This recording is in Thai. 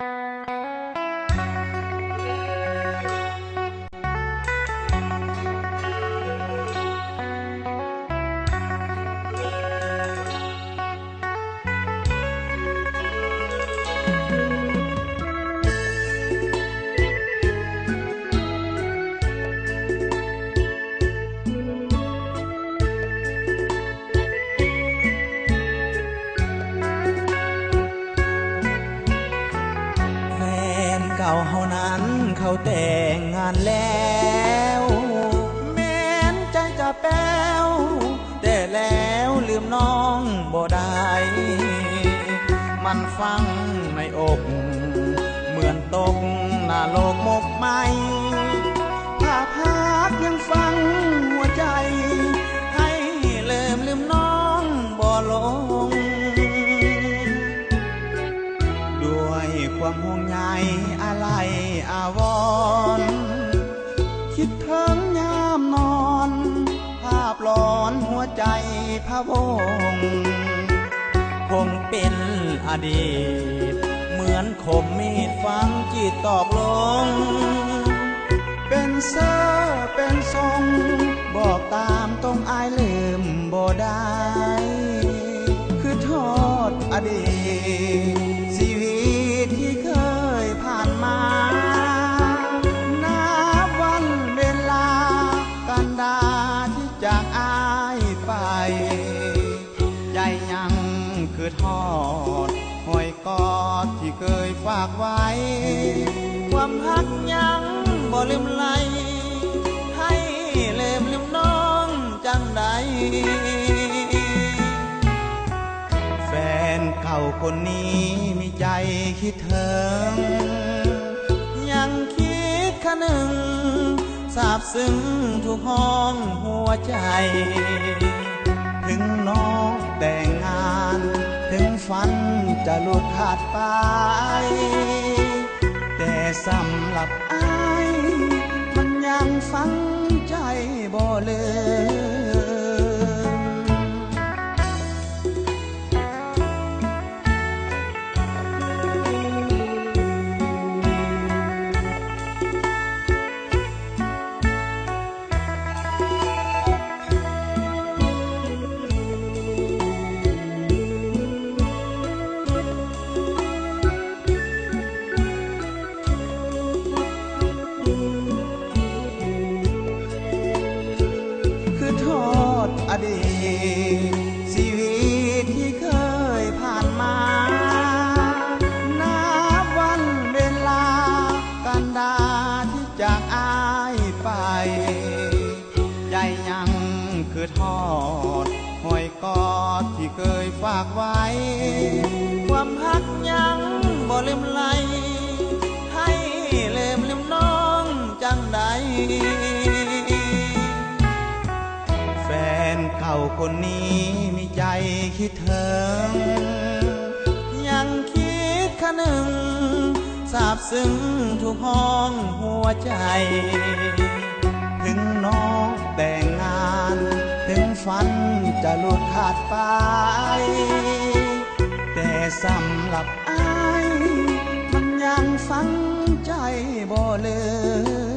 เก่าเฮานั้นเขาแต่งงานแล้วแม้นใจจะแป้วแต่แล้วลืมน้องบ่ได้มันฟังในอกเหมือนตกหน้าโลกมกไหมถ้าพักยังฟังหัวใจให้ลืมน้องบ่ลงด้วยความห่วงใยอะไรอาวรณ์คิดถึงยามนอนภาพหลอนหัวใจพะวงคงเป็นอดีตเหมือนคมมีดฟังจิตตอกลงเป็นเสื้อเป็นทรงบอกตามตรงอายลืมบ่ได้คือโทษอดีตชีวิตที่เคยผ่านมานับวันเวลากันดาที่จากอายไปใจยังคือทอดหอยกอดที่เคยฝากไว้ความหักยังบ่ลืมไหลให้ลืมน้องจังใดแฟนเก่าคนนี้มีใจคิดถึงยังคิดคะนึงซาบซึ้งทุกห้องหัวใจถึงน้องแต่งงานถึงฝันจะหลุดขาดไปแต่สำหรับอายมันยังฝังใจบ่ลืมอดีตชีวิตที่เคยผ่านมานับวันเวลากันดาที่จากอายไปใจยังคือทอดหอยกอดที่เคยฝากไว้ความหักยังบ่ลืมไหลให้ลืมน้องจังใดแฟนเก่าคนนี้มีใจคิดถึงยังคิดคะนึงซาบซึ้งทุกห้องหัวใจถึงน้องแต่งงานถึงฝันจะหลุดขาดไปแต่สำหรับอายมันยังฝังใจบ่ลืม